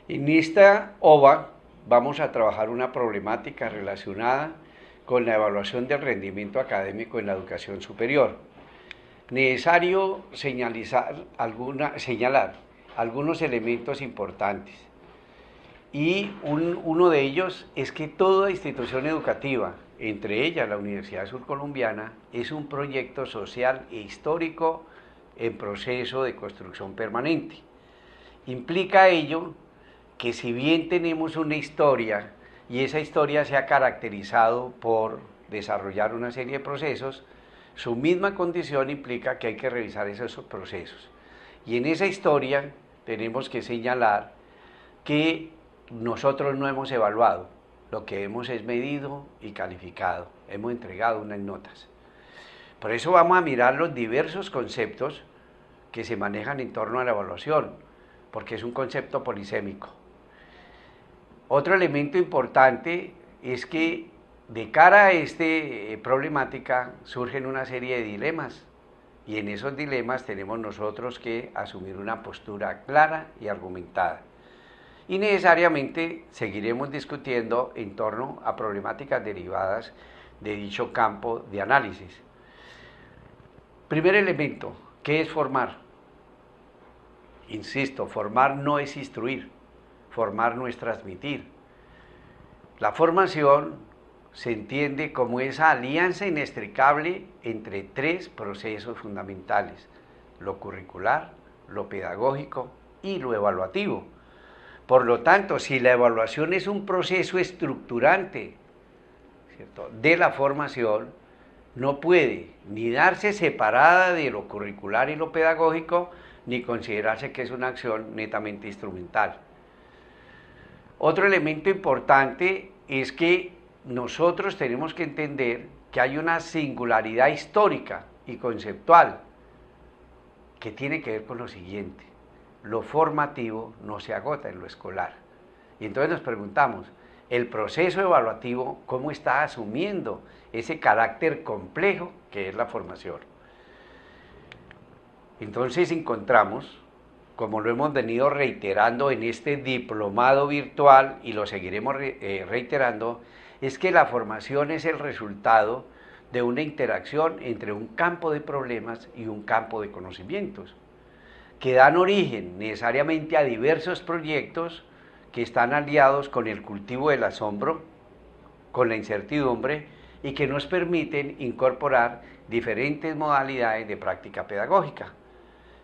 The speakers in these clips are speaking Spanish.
En esta OVA vamos a trabajar una problemática relacionada con la evaluación del rendimiento académico en la educación superior. Necesario señalar algunos elementos importantes. Y uno de ellos es que toda institución educativa, entre ellas la Universidad Surcolombiana, es un proyecto social e histórico en proceso de construcción permanente. Implica ello que si bien tenemos una historia y esa historia se ha caracterizado por desarrollar una serie de procesos, su misma condición implica que hay que revisar esos procesos. Y en esa historia tenemos que señalar que nosotros no hemos evaluado, lo que hemos es medido y calificado, hemos entregado unas notas. Por eso vamos a mirar los diversos conceptos que se manejan en torno a la evaluación, porque es un concepto polisémico. Otro elemento importante es que de cara a esta problemática surgen una serie de dilemas, y en esos dilemas tenemos nosotros que asumir una postura clara y argumentada. Y necesariamente seguiremos discutiendo en torno a problemáticas derivadas de dicho campo de análisis. Primer elemento, ¿qué es formar? Insisto, formar no es instruir, formar no es transmitir. La formación se entiende como esa alianza inextricable entre tres procesos fundamentales: lo curricular, lo pedagógico y lo evaluativo. Por lo tanto, si la evaluación es un proceso estructurante, ¿cierto?, de la formación, no puede ni darse separada de lo curricular y lo pedagógico, ni considerarse que es una acción netamente instrumental. Otro elemento importante es que nosotros tenemos que entender que hay una singularidad histórica y conceptual que tiene que ver con lo siguiente: lo formativo no se agota en lo escolar. Y entonces nos preguntamos, ¿el proceso evaluativo cómo está asumiendo ese carácter complejo que es la formación? Entonces encontramos, como lo hemos venido reiterando en este diplomado virtual y lo seguiremos reiterando, es que la formación es el resultado de una interacción entre un campo de problemas y un campo de conocimientos, que dan origen necesariamente a diversos proyectos que están aliados con el cultivo del asombro, con la incertidumbre, y que nos permiten incorporar diferentes modalidades de práctica pedagógica.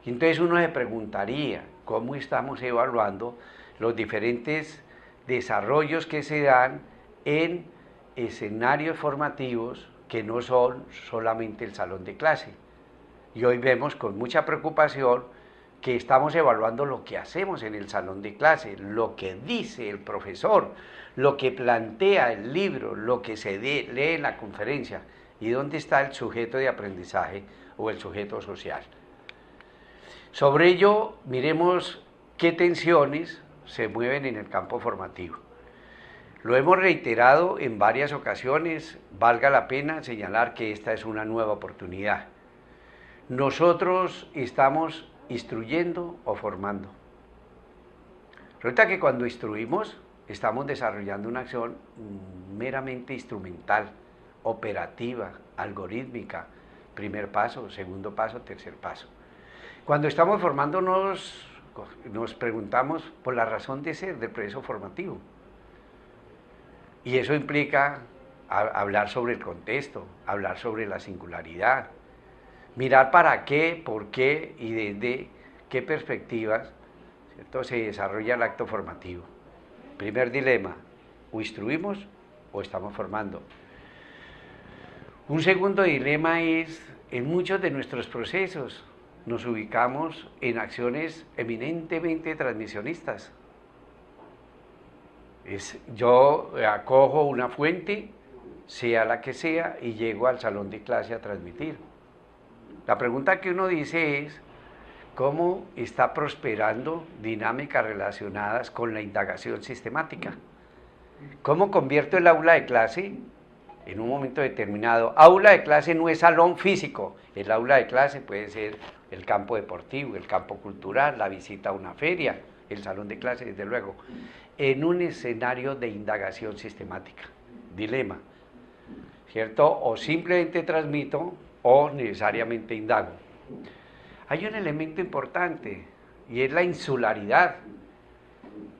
Entonces uno se preguntaría, ¿cómo estamos evaluando los diferentes desarrollos que se dan en escenarios formativos que no son solamente el salón de clase? Y hoy vemos con mucha preocupación que estamos evaluando lo que hacemos en el salón de clase, lo que dice el profesor, lo que plantea el libro, lo que se lee en la conferencia. ¿Y dónde está el sujeto de aprendizaje o el sujeto social? Sobre ello, miremos qué tensiones se mueven en el campo formativo. Lo hemos reiterado en varias ocasiones, valga la pena señalar que esta es una nueva oportunidad. Nosotros estamos instruyendo o formando. Resulta que cuando instruimos estamos desarrollando una acción meramente instrumental, operativa, algorítmica, primer paso, segundo paso, tercer paso. Cuando estamos formando nos preguntamos por la razón de ser del proceso formativo. Y eso implica hablar sobre el contexto, hablar sobre la singularidad, mirar para qué, por qué y desde qué perspectivas, ¿cierto?, se desarrolla el acto formativo. Primer dilema: o instruimos o estamos formando. Un segundo dilema es, en muchos de nuestros procesos nos ubicamos en acciones eminentemente transmisionistas. Yo acojo una fuente, sea la que sea, y llego al salón de clase a transmitir. La pregunta que uno dice es, ¿cómo está prosperando dinámicas relacionadas con la indagación sistemática? ¿Cómo convierto el aula de clase en un momento determinado? Aula de clase no es salón físico, el aula de clase puede ser el campo deportivo, el campo cultural, la visita a una feria, el salón de clase, desde luego, en un escenario de indagación sistemática, dilema, ¿cierto? O simplemente transmito o necesariamente indago. Hay un elemento importante y es la insularidad.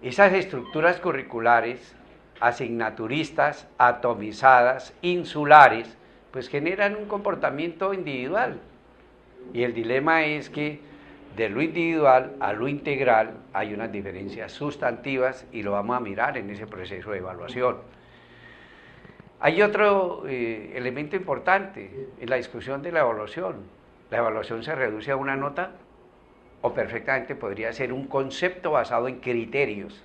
Esas estructuras curriculares asignaturistas, atomizadas, insulares, pues generan un comportamiento individual. Y el dilema es que de lo individual a lo integral hay unas diferencias sustantivas y lo vamos a mirar en ese proceso de evaluación. Hay otro elemento importante en la discusión de la evaluación. La evaluación se reduce a una nota o perfectamente podría ser un concepto basado en criterios.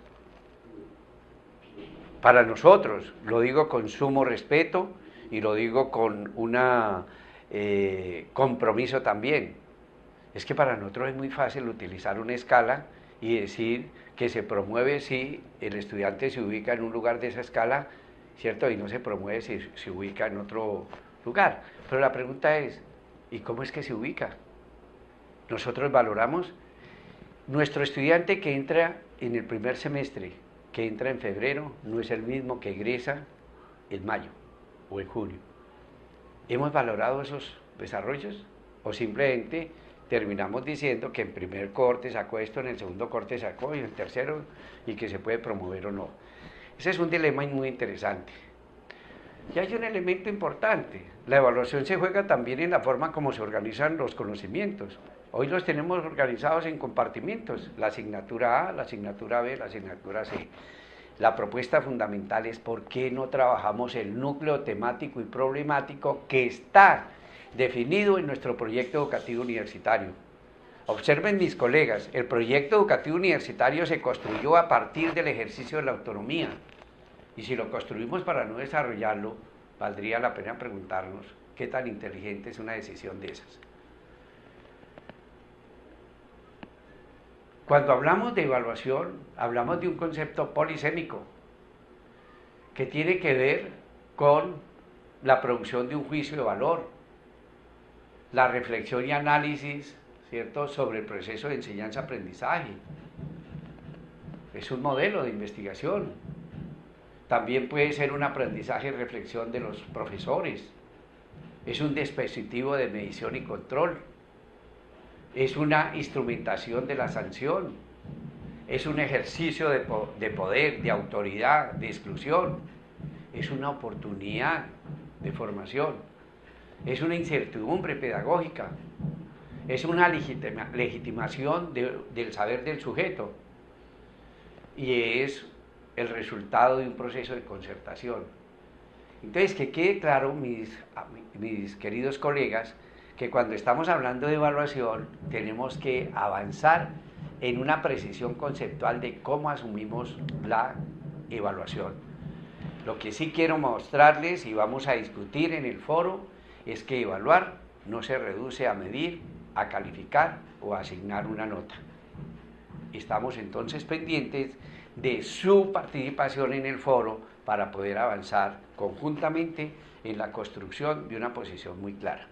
Para nosotros, lo digo con sumo respeto y lo digo con un compromiso también, es que para nosotros es muy fácil utilizar una escala y decir que se promueve si el estudiante se ubica en un lugar de esa escala, ¿cierto? Y no se promueve si se ubica en otro lugar. Pero la pregunta es, ¿y cómo es que se ubica? Nosotros valoramos nuestro estudiante que entra en el primer semestre, que entra en febrero, no es el mismo que egresa en mayo o en junio. ¿Hemos valorado esos desarrollos? ¿O simplemente terminamos diciendo que en primer corte sacó esto, en el segundo corte sacó y en el tercero, y que se puede promover o no? Ese es un dilema muy interesante. Y hay un elemento importante, la evaluación se juega también en la forma como se organizan los conocimientos. Hoy los tenemos organizados en compartimentos, la asignatura A, la asignatura B, la asignatura C. La propuesta fundamental es por qué no trabajamos el núcleo temático y problemático que está definido en nuestro proyecto educativo universitario. Observen mis colegas, el proyecto educativo universitario se construyó a partir del ejercicio de la autonomía. Y si lo construimos para no desarrollarlo, valdría la pena preguntarnos qué tan inteligente es una decisión de esas. Cuando hablamos de evaluación, hablamos de un concepto polisémico que tiene que ver con la producción de un juicio de valor, la reflexión y análisis, ¿cierto?, sobre el proceso de enseñanza-aprendizaje. Es un modelo de investigación. También puede ser un aprendizaje y reflexión de los profesores. Es un dispositivo de medición y control. Es una instrumentación de la sanción. Es un ejercicio de poder, de autoridad, de exclusión. Es una oportunidad de formación. Es una incertidumbre pedagógica. Es una legitimación del saber del sujeto. Y es el resultado de un proceso de concertación. Entonces, que quede claro, mis queridos colegas, que cuando estamos hablando de evaluación tenemos que avanzar en una precisión conceptual de cómo asumimos la evaluación. Lo que sí quiero mostrarles y vamos a discutir en el foro es que evaluar no se reduce a medir, a calificar o a asignar una nota. Estamos entonces pendientes de su participación en el foro para poder avanzar conjuntamente en la construcción de una posición muy clara.